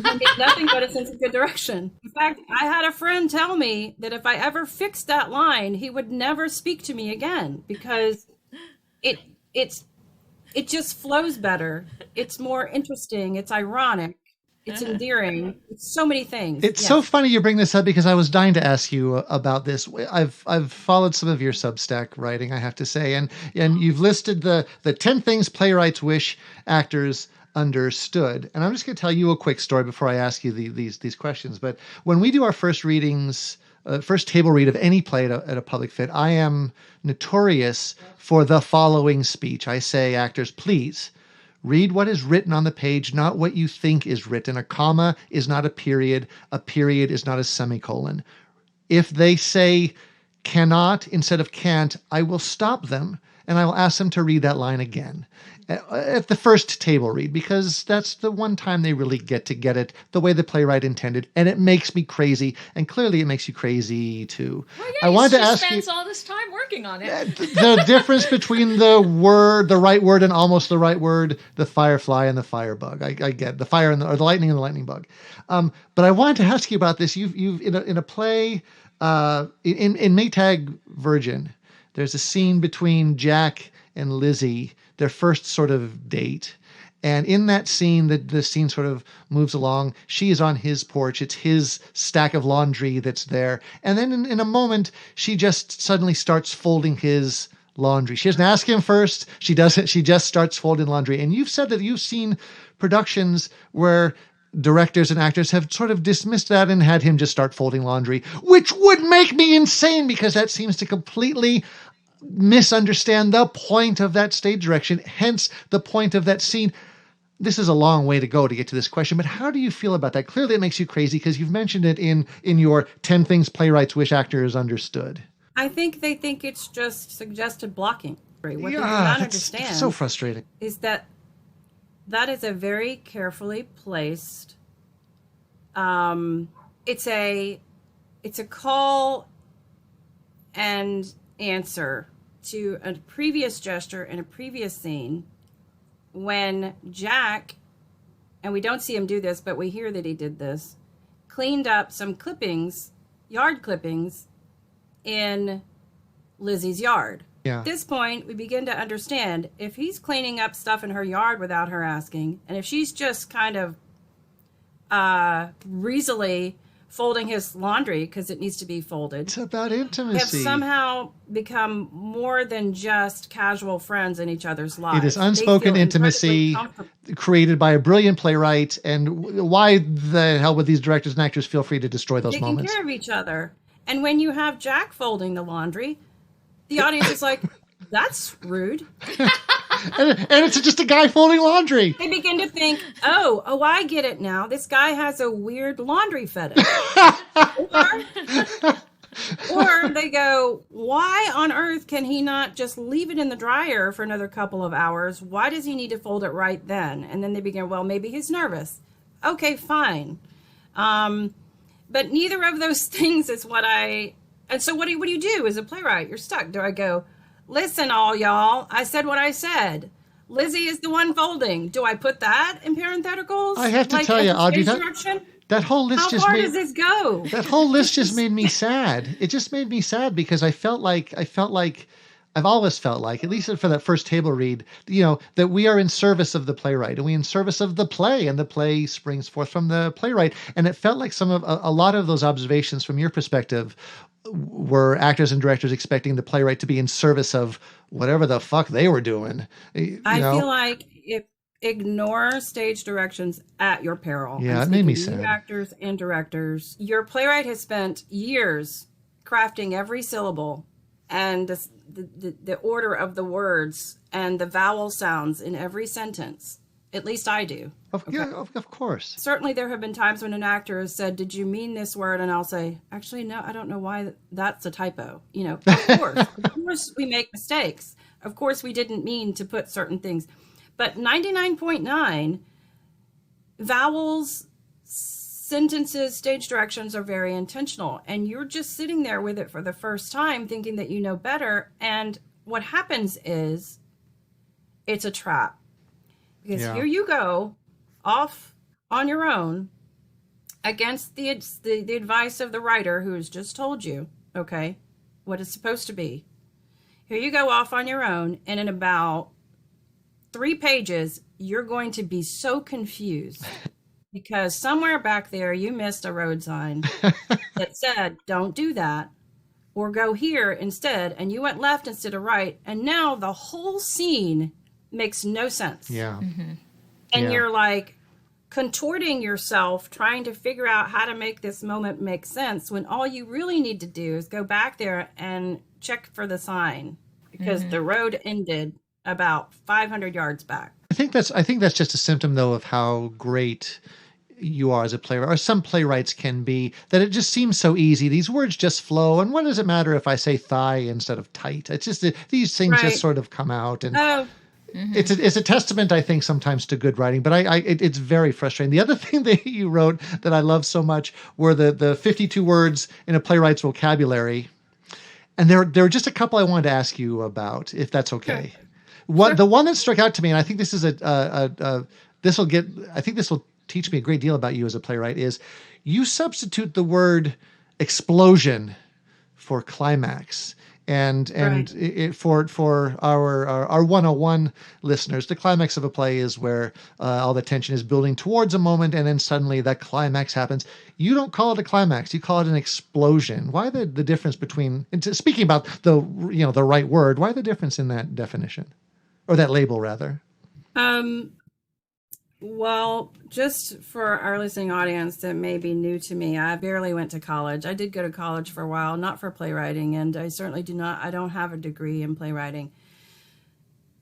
I need nothing but a sense of good direction. In fact, I had a friend tell me that if I ever fixed that line, he would never speak to me again because it just flows better. It's more interesting. It's ironic. It's endearing. It's so many things. It's so funny you bring this up because I was dying to ask you about this. I've followed some of your Substack writing, I have to say, and you've listed the 10 things playwrights wish actors understood. And I'm just going to tell you a quick story before I ask you these questions. But when we do our first readings, first table read of any play at a public fit, I am notorious for the following speech. I say, actors, please read what is written on the page, not what you think is written. A comma is not a period is not a semicolon. If they say cannot instead of can't, I will stop them and I will ask them to read that line again at the first table read, because that's the one time they really get it the way the playwright intended, and it makes me crazy, and clearly it makes you crazy too. Well, yeah, I wanted to ask spends you all this time working on it. the difference between the right word and almost the right word, the firefly and the firebug. I get the fire and the lightning and the lightning bug. But I wanted to ask you about this. You've in a play in Maytag Virgin, there's a scene between Jack and Lizzie, their first sort of date. And in that scene, the scene sort of moves along. She is on his porch. It's his stack of laundry that's there. And then in a moment, she just suddenly starts folding his laundry. She doesn't ask him first. She doesn't. She just starts folding laundry. And you've said that you've seen productions where directors and actors have sort of dismissed that and had him just start folding laundry, which would make me insane because that seems to completely misunderstand the point of that stage direction, hence the point of that scene. This is a long way to go to get to this question, but how do you feel about that? Clearly it makes you crazy because you've mentioned it in your 10 things playwrights wish actors understood. I think they think it's just suggested blocking. What they do not understand so frustrating is that is a very carefully placed it's a call and answer to a previous gesture in a previous scene when Jack, and we don't see him do this, but we hear that he did this, cleaned up some clippings, yard clippings, in Lizzie's yard. Yeah. At this point, we begin to understand if he's cleaning up stuff in her yard without her asking, and if she's just kind of breezily folding his laundry because it needs to be folded. It's about intimacy. Have somehow become more than just casual friends in each other's lives. It is unspoken intimacy created by a brilliant playwright. And why the hell would these directors and actors feel free to destroy those taking moments? Taking care of each other. And when you have Jack folding the laundry, the audience is like, that's rude. and it's just a guy folding laundry. They begin to think, oh, I get it now. This guy has a weird laundry fetish. or they go, why on earth can he not just leave it in the dryer for another couple of hours? Why does he need to fold it right then? And then they begin, well, maybe he's nervous. Okay, fine. But neither of those things is what and so what do you do as a playwright? You're stuck. Do I go, Listen, all y'all. I said what I said. Lizzie is the one folding. Do I put that in parentheticals? I have to tell you, as a Audrey, stage direction? that whole list How just far made does this go? that whole list just made me sad. It just made me sad because I felt like I've always felt like, at least for that first table read, that we are in service of the playwright and we in service of the play, and the play springs forth from the playwright. And it felt like a lot of those observations from your perspective were actors and directors expecting the playwright to be in service of whatever the fuck they were doing. I feel like ignore stage directions at your peril. Yeah, it made me sad. Actors and directors, your playwright has spent years crafting every syllable and the order of the words and the vowel sounds in every sentence. At least I do. Yeah, of course. Certainly there have been times when an actor has said, did you mean this word? And I'll say, actually, no, I don't know why that's a typo. Of course we make mistakes. Of course we didn't mean to put certain things. But 99.9 vowels, sentences, stage directions are very intentional. And you're just sitting there with it for the first time thinking that you know better. And what happens is it's a trap. Because here you go off on your own against the advice of the writer who has just told you, okay, what it's supposed to be. Here you go off on your own, and in about 3 pages, you're going to be so confused because somewhere back there you missed a road sign that said, don't do that, or go here instead, and you went left instead of right, and now the whole scene makes no sense. Yeah. Mm-hmm. And you're like contorting yourself, trying to figure out how to make this moment make sense, when all you really need to do is go back there and check for the sign, because the road ended about 500 yards back. I think that's just a symptom, though, of how great you are as a playwright, or some playwrights can be, that it just seems so easy. These words just flow. And what does it matter if I say thigh instead of tight? It's just these things just sort of come out. And it's a testament, I think, sometimes to good writing, but it's very frustrating. The other thing that you wrote that I love so much were the 52 words in a playwright's vocabulary. And there are just a couple I wanted to ask you about, if that's okay. Sure. The one that struck out to me, and I think this is this will teach me a great deal about you as a playwright, is you substitute the word explosion for climax. And for our 101 listeners, the climax of a play is where all the tension is building towards a moment, and then suddenly that climax happens. You don't call it a climax; you call it an explosion. Why the difference between? Speaking about the right word, why the difference in that definition, or that label rather? Well, just for our listening audience that may be new to me, I barely went to college. I did go to college for a while, not for playwriting, and I certainly I don't have a degree in playwriting.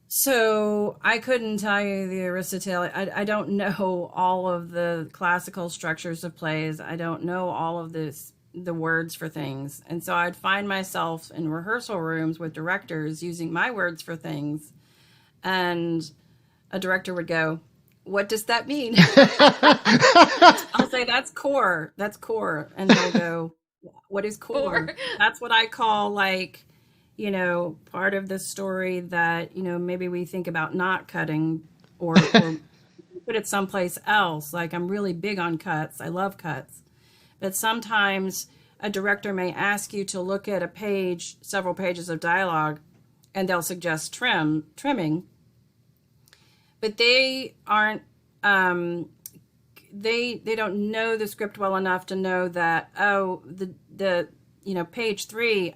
So I couldn't tell you the Aristotelian, I don't know all of the classical structures of plays. I don't know all of the words for things. And so I'd find myself in rehearsal rooms with directors using my words for things. And a director would go, what does that mean? I'll say, that's core. That's core. And they'll go, what is core? That's what I call, part of the story that, maybe we think about not cutting or put it someplace else. Like, I'm really big on cuts. I love cuts. But sometimes a director may ask you to look at a page, several pages of dialogue, and they'll suggest trimming. But they aren't, they don't know the script well enough to know that, page 3,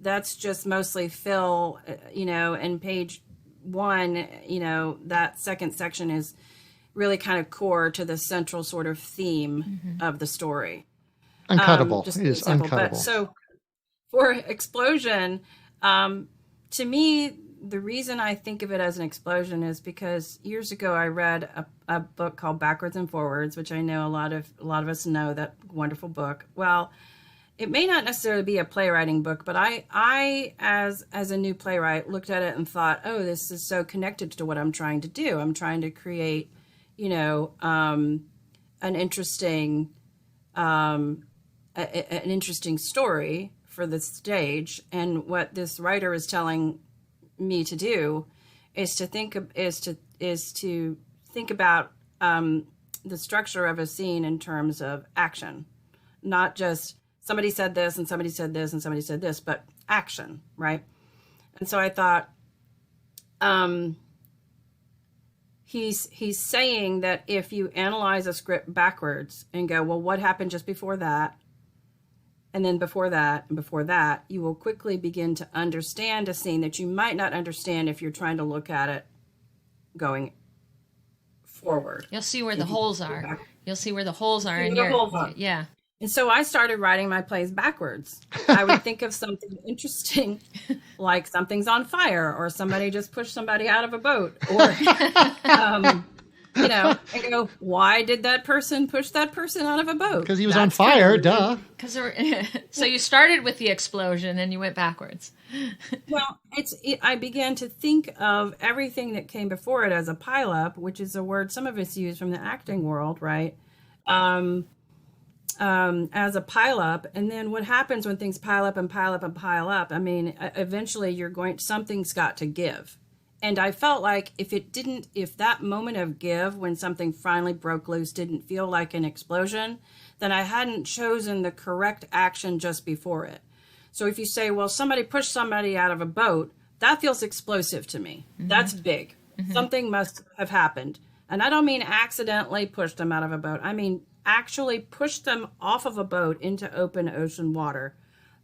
that's just mostly fill, and page 1, that second section is really kind of core to the central sort of theme of the story. Uncuttable. It is uncuttable. But so for explosion, to me, the reason I think of it as an explosion is because years ago I read a book called Backwards and Forwards, which I know a lot of us know, that wonderful book. Well, it may not necessarily be a playwriting book, but I as a new playwright looked at it and thought, oh, this is so connected to what I'm trying to do. I'm trying to create, an interesting story for the stage. And what this writer is telling me to do is to think about the structure of a scene in terms of action, not just somebody said this and somebody said this and somebody said this, but action, right? And so I thought, he's saying that if you analyze a script backwards and go, well, what happened just before that? And then before that, and before that, you will quickly begin to understand a scene that you might not understand if you're trying to look at it going forward. You'll see where the holes are. You'll see where the holes are in the your, holes are. yeah. And so I started writing my plays backwards. I would think of something interesting, like something's on fire, or somebody just pushed somebody out of a boat, or, and go, why did that person push that person out of a boat? Because he was on fire, duh. So you started with the explosion and you went backwards. Well, I began to think of everything that came before it as a pileup, which is a word some of us use from the acting world, right? As a pileup, and then what happens when things pile up and pile up and pile up? I mean, eventually something's got to give. And I felt like if that moment of give, when something finally broke loose, didn't feel like an explosion, then I hadn't chosen the correct action just before it. So if you say, well, somebody pushed somebody out of a boat, that feels explosive to me. Mm-hmm. That's big. Mm-hmm. Something must have happened. And I don't mean accidentally pushed them out of a boat. I mean actually pushed them off of a boat into open ocean water.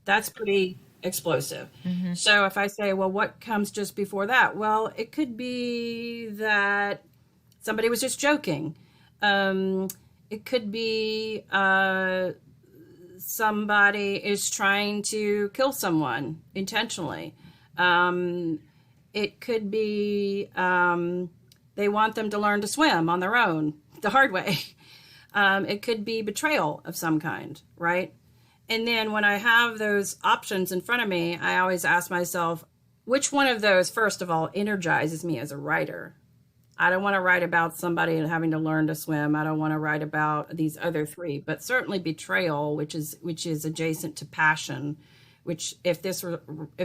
That's pretty explosive. Mm-hmm. So if I say, well, what comes just before that? Well, it could be that somebody was just joking. It could be somebody is trying to kill someone intentionally. It could be they want them to learn to swim on their own the hard way. It could be betrayal of some kind, right? And then when I have those options in front of me, I always ask myself, which one of those, first of all, energizes me as a writer? I don't want to write about somebody having to learn to swim. I don't want to write about these other three, but certainly betrayal, which is adjacent to passion. Which if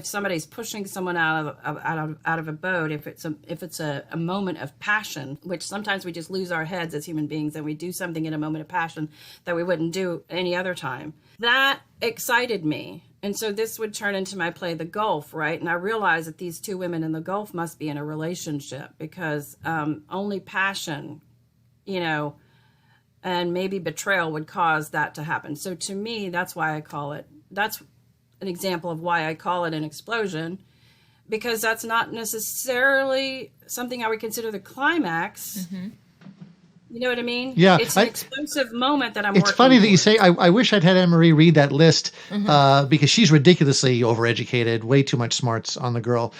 somebody's pushing someone out of a boat, if it's a moment of passion, which sometimes we just lose our heads as human beings and we do something in a moment of passion that we wouldn't do any other time. That excited me. And so this would turn into my play, The Gulf, right? And I realized that these two women in the Gulf must be in a relationship because only passion, and maybe betrayal would cause that to happen. So to me, that's an example of why I call it an explosion, because that's not necessarily something I would consider the climax. Mm-hmm. You know what I mean? Yeah. It's an explosive moment that I'm working It's funny that you towards. say, I wish I'd had Anne-Marie read that list because she's ridiculously overeducated, way too much smarts on the girl.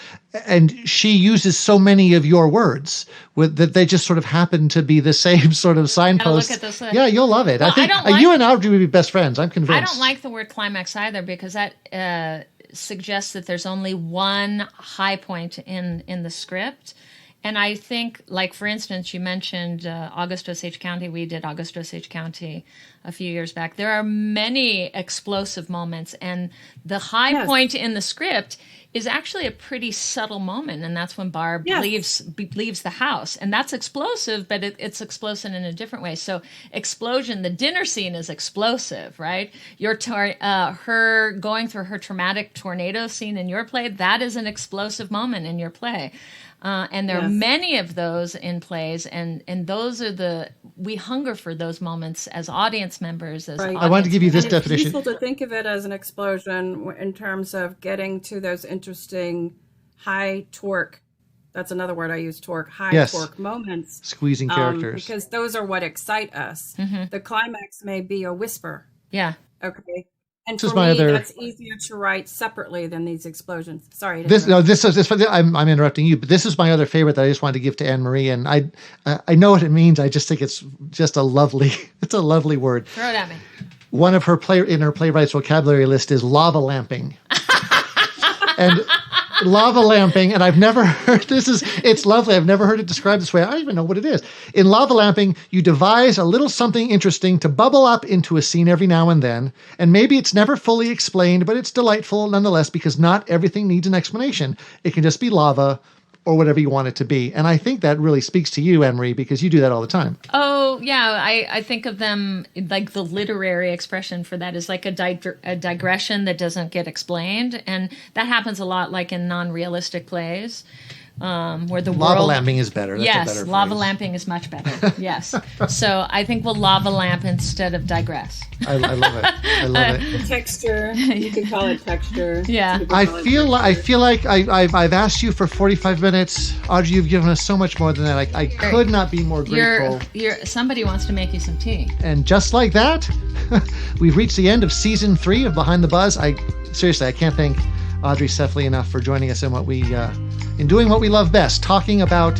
And she uses so many of your words that they just sort of happen to be the same sort of signposts. Look at this. Yeah, you'll love it. Well, I think you and Audrey would be best friends. I'm convinced. I don't like the word climax either because that suggests that there's only one high point in the script. And I think, like, for instance, you mentioned August Osage County. We did August Osage County a few years back. There are many explosive moments, and the high point in the script is actually a pretty subtle moment, and that's when Barb leaves the house. And that's explosive, but it's explosive in a different way. So explosion, the dinner scene is explosive, right? Her going through her traumatic tornado scene in your play, that is an explosive moment in your play. And there are many of those in plays, and those are we hunger for those moments as audience members. I wanted to give you this definition. It's useful to think of it as an explosion in terms of getting to those interesting high torque. That's another word I use, torque, torque moments. Squeezing characters. Because those are what excite us. Mm-hmm. The climax may be a whisper. Yeah. Okay. And for me, that's easier to write separately than these explosions. Sorry. I'm interrupting you, but this is my other favorite that I just wanted to give to Anne-Marie, and I know what it means. I just think it's just a lovely word. Throw it at me. One of her in her playwright's vocabulary list is lava lamping, and lava lamping, and I've never heard it's lovely. I've never heard it described this way. I don't even know what it is. In lava lamping, you devise a little something interesting to bubble up into a scene every now and then. And maybe it's never fully explained, but it's delightful nonetheless, because not everything needs an explanation. It can just be lava or whatever you want it to be. And I think that really speaks to you, Anne-Marie, because you do that all the time. Oh, yeah. I think of them like the literary expression for that is like a digression that doesn't get explained. And that happens a lot like in non-realistic plays. Where the lava world... lamping is better. That's yes, a better lava phrase. lamping is much better. Yes. So I think we'll lava lamp instead of digress. I love it. I love it. Texture. You can call it texture. Yeah. I feel like I've asked you for 45 minutes. Audrey, you've given us so much more than that. I could not be more grateful. Somebody wants to make you some tea. And just like that, we've reached the end of season 3 of Behind the Buzz. Seriously, I can't thank Audrey Cefaly enough for joining us in doing what we love best, talking about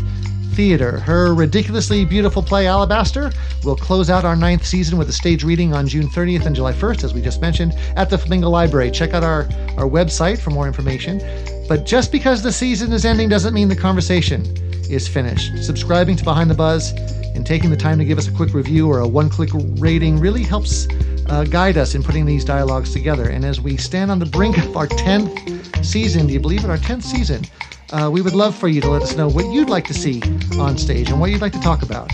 theater. Her ridiculously beautiful play, Alabaster, will close out our 9th season with a stage reading on June 30th and July 1st, as we just mentioned, at the Flamingo Library. Check out our website for more information. But just because the season is ending doesn't mean the conversation is finished. Subscribing to Behind the Buzz and taking the time to give us a quick review or a one-click rating really helps guide us in putting these dialogues together. And as we stand on the brink of our 10th season, do you believe it, our 10th season, we would love for you to let us know what you'd like to see on stage and what you'd like to talk about.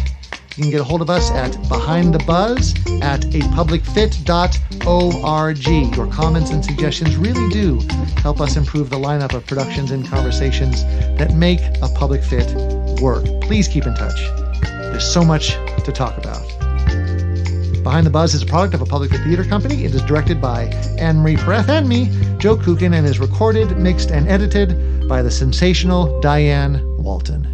You can get a hold of us at behindthebuzz@apublicfit.org. Your comments and suggestions really do help us improve the lineup of productions and conversations that make a public fit work. Please keep in touch. There's so much to talk about. Behind the Buzz is a product of a public fit theater company. It is directed by Anne-Marie Pereth and me, Joe Kucan, and is recorded, mixed, and edited by the sensational Diane Walton.